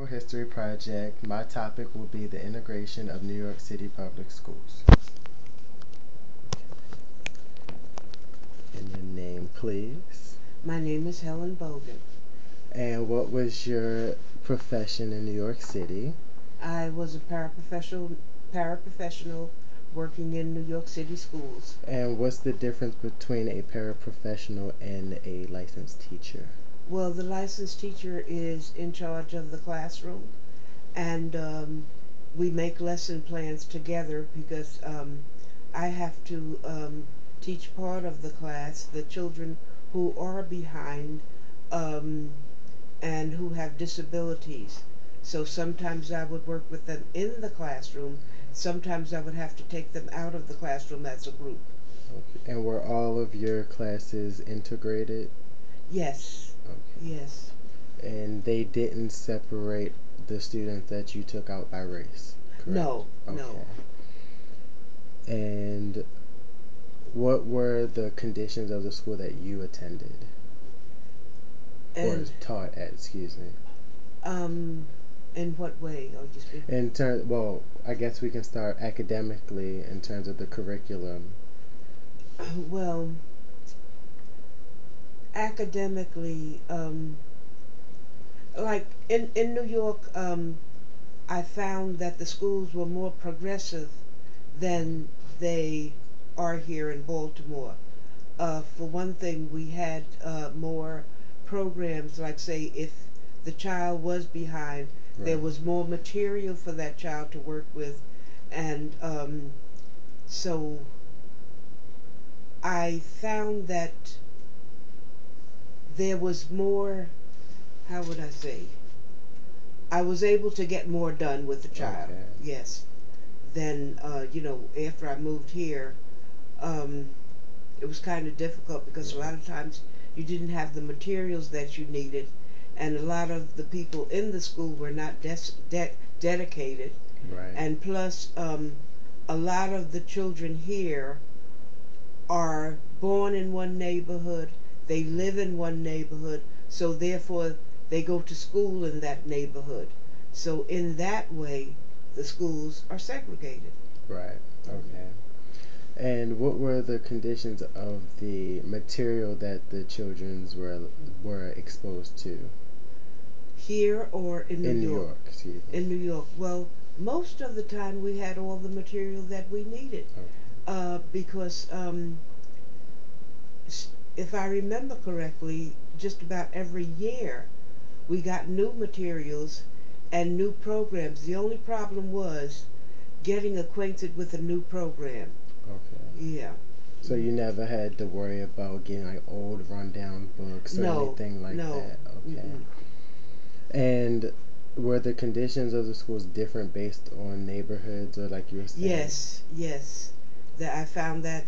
History Project. My topic will be the integration of New York City public schools. And your name, please. My name is Helen Bogan. And what was your profession in New York City? I was a paraprofessional working in New York City schools. And what's the difference between a paraprofessional and a licensed teacher? Well, the licensed teacher is in charge of the classroom, and we make lesson plans together because I have to teach part of the class, the children who are behind um, and who have disabilities. So sometimes I would work with them in the classroom. Sometimes I would have to take them out of the classroom as a group. Okay. And were all of your classes integrated? Yes, Okay. yes. And they didn't separate the students that you took out by race, correct? No, no. Okay. And what were the conditions of the school that you attended? Or And taught at, excuse me. in what way are you speaking? Well, I guess we can start academically in terms of the curriculum. Well, academically, like in New York, I found that the schools were more progressive than they are here in Baltimore. For one thing, we had more programs, like say if the child was behind, there Right. was more material for that child to work with, and so I found that there was more, how would I say, I was able to get more done with the child, Okay. yes, than, after I moved here. Um, it was kind of difficult because a Right. lot of times you didn't have the materials that you needed, and a lot of the people in the school were not dedicated, Right. and plus a lot of the children here are born in one neighborhood, they live in one neighborhood, so therefore they go to school in that neighborhood. So in that way, the schools are segregated. Right. Okay. And what were the conditions of the material that the children were exposed to Here or in New in New York? York? Excuse me. In New York, well, most of the time we had all the material that we needed Okay. because if I remember correctly, just about every year we got new materials and new programs. The only problem was getting acquainted with a new program. Okay. Yeah. So you never had to worry about getting like old rundown books or No, anything like no. that. Okay. Mm-mm. And were the conditions of the schools different based on neighborhoods or like you were saying? Yes, yes. That I found that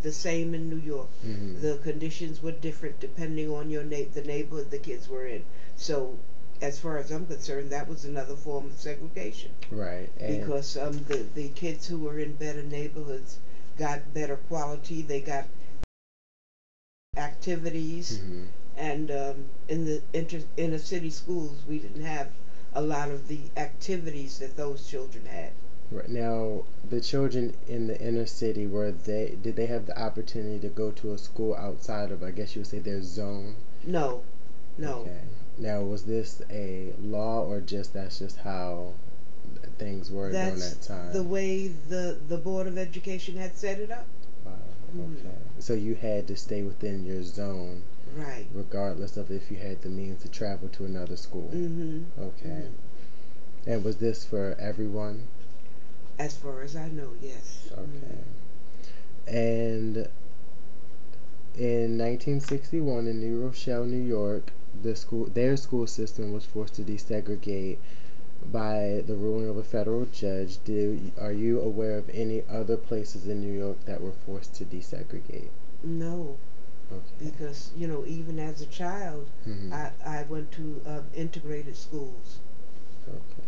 the same in New York. Mm-hmm. The conditions were different depending on the neighborhood the kids were in. So, as far as I'm concerned, that was another form of segregation Right. And because the kids who were in better neighborhoods got better quality. They got activities, mm-hmm. and in the inner city schools, we didn't have a lot of the activities that those children had. Right now, the children in the inner city, did they have the opportunity to go to a school outside of, I guess you would say, their zone? No, no. Okay. Now, was this a law or that's just how things were during That's that the time? way the Board of Education had set it up. Wow. Mm, Okay. So you had to stay within your zone, right. regardless of if you had the means to travel to another school. Mm-hmm. Okay. Mm-hmm. And was this for everyone? As far as I know, yes. Mm-hmm. Okay. And in 1961, in New Rochelle, New York, their school system was forced to desegregate by the ruling of a federal judge. Are you aware of any other places in New York that were forced to desegregate? No, Okay. because even as a child, Hmm. I went to integrated schools. Okay.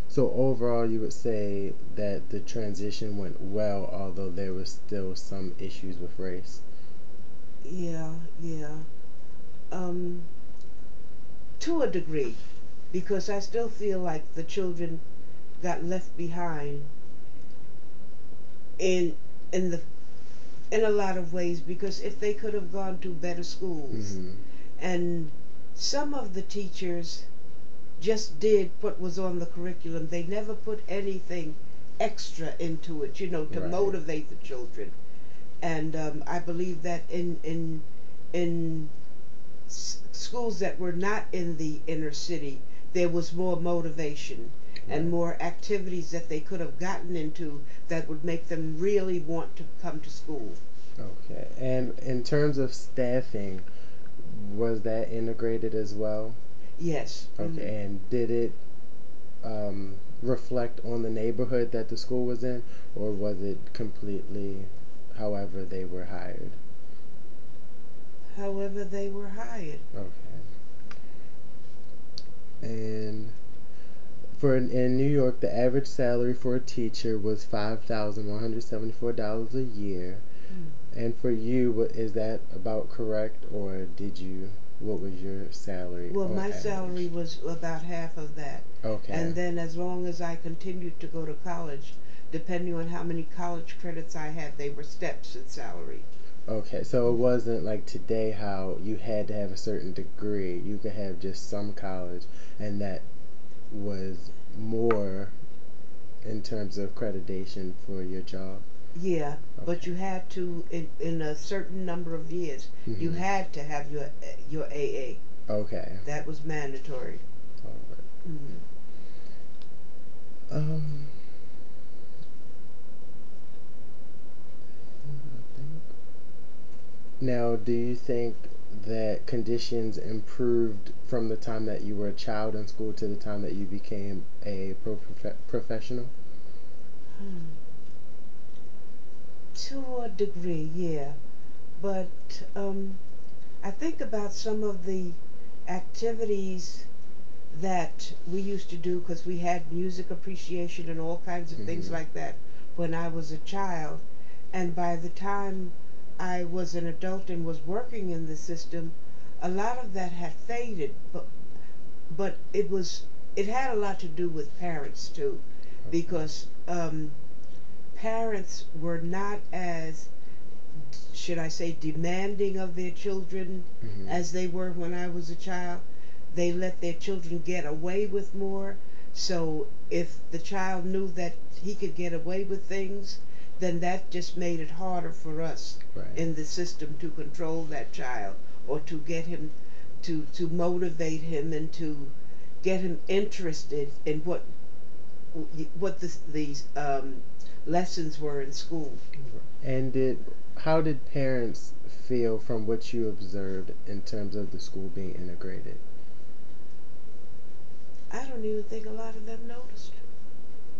So overall, you would say that the transition went well, although there was still some issues with race. Yeah, yeah. Um, to a degree, because I still feel like the children got left behind in in the in a lot of ways, because if they could have gone to better schools, Mhm. and some of the teachers just did what was on the curriculum. They never put anything extra into it, to Right. motivate the children. And I believe that in schools that were not in the inner city, there was more motivation and Right. more activities that they could have gotten into that would make them really want to come to school. Okay. And in terms of staffing, was that integrated as well? Yes. Okay. And did it reflect on the neighborhood that the school was in, or was it completely however they were hired? However they were hired. Okay. And in New York, the average salary for a teacher was $5,174 a year. Hmm. And for you, is that about correct, or what was your salary Well, on my salary average? was about half of that. Okay. And then as long as I continued to go to college, depending on how many college credits I had, they were steps in salary. Okay, so it wasn't like today how you had to have a certain degree. You could have just some college, and that was more in terms of accreditation for your job. Yeah, but Okay. you had to, in a certain number of years, you Mhm. had to have your AA. Okay. That was mandatory. All right. Mm. Um. Now, do you think that conditions improved from the time that you were a child in school to the time that you became a professional? Hmm. To a degree, yeah. But I think about some of the activities that we used to do, because we had music appreciation and all kinds of things Mm-hmm. like that when I was a child. And by the time I was an adult and was working in the system, a lot of that had faded. But it had a lot to do with parents too, Okay. because parents were not as, should I say, demanding of their children Mm-hmm. as they were when I was a child. They let their children get away with more. So if the child knew that he could get away with things, then that just made it harder for us Right. in the system to control that child, or to get him, to motivate him, and to get him interested in what these lessons were in school. And how did parents feel from what you observed in terms of the school being integrated? I don't even think a lot of them noticed.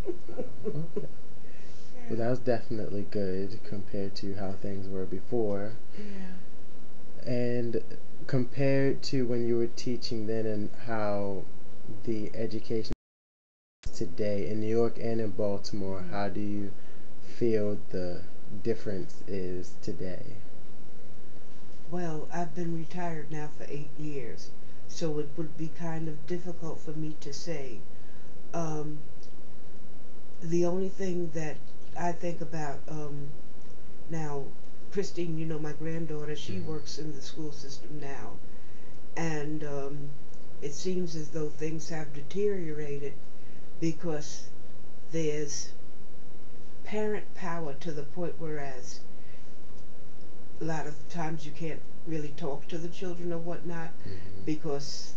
Okay. Well, that Yeah, was definitely good compared to how things were before. yeah. And compared to when you were teaching then and how the education today in New York and in Baltimore, Mm. how do you feel the difference is today? Well, I've been retired now for 8 years, so it would be kind of difficult for me to say. Um, the only thing that I think about now, Christine, my granddaughter, she Mm-hmm. works in the school system now, and it seems as though things have deteriorated, because there's parent power to the point whereas a lot of times you can't really talk to the children or whatnot, Mm-hmm. because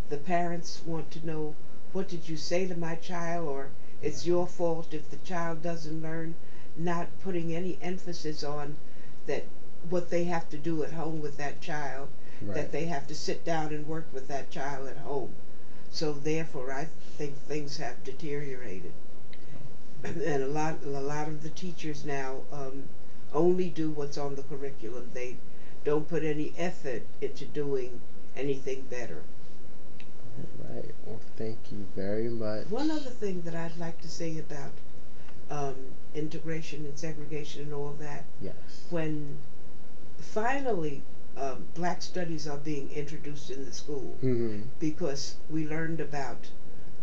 the parents want to know, what did you say to my child, or it's Right. your fault if the child doesn't learn, not putting any emphasis on that, what they have to do at home with that child, that Right. they have to sit down and work with that child at home. So therefore I think things have deteriorated. And a lot of the teachers now only do what's on the curriculum. They don't put any effort into doing anything better. All right. Well, thank you very One much. other thing that I'd like to say about integration and segregation and all that, Yes. when finally black studies are being introduced in the school Mm-hmm. because we learned about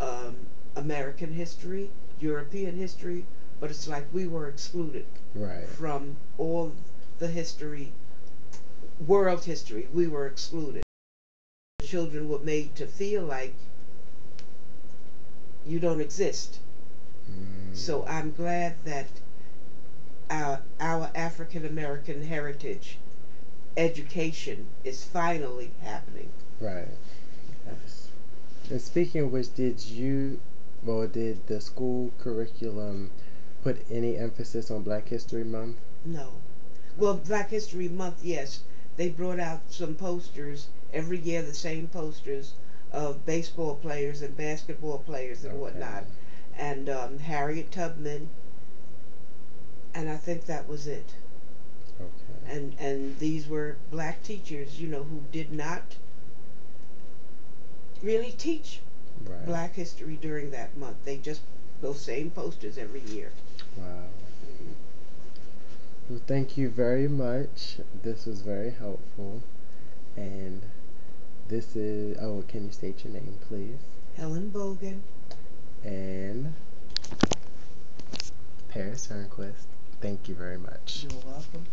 um, American history, European history, but it's like we were excluded Right. from all the history, world history. We were excluded. Children were made to feel like you don't exist. Mm. So I'm glad that our African American heritage education is finally happening. Right. Yes. And speaking of which, did the school curriculum put any emphasis on Black History Month? No. Well, Black History Month, yes. They brought out some posters every year, the same posters of baseball players and basketball players and Okay. whatnot, and Harriet Tubman, and I think that was it. Okay. And these were black teachers, who did not really teach Right. black history during that month. They just those same posters every year. Wow. Hmm. Well, thank you very much. This was very helpful. And this is, oh, can you state your name, please? Helen Bogan. And Paris Turnquist. Thank you very much. You're welcome.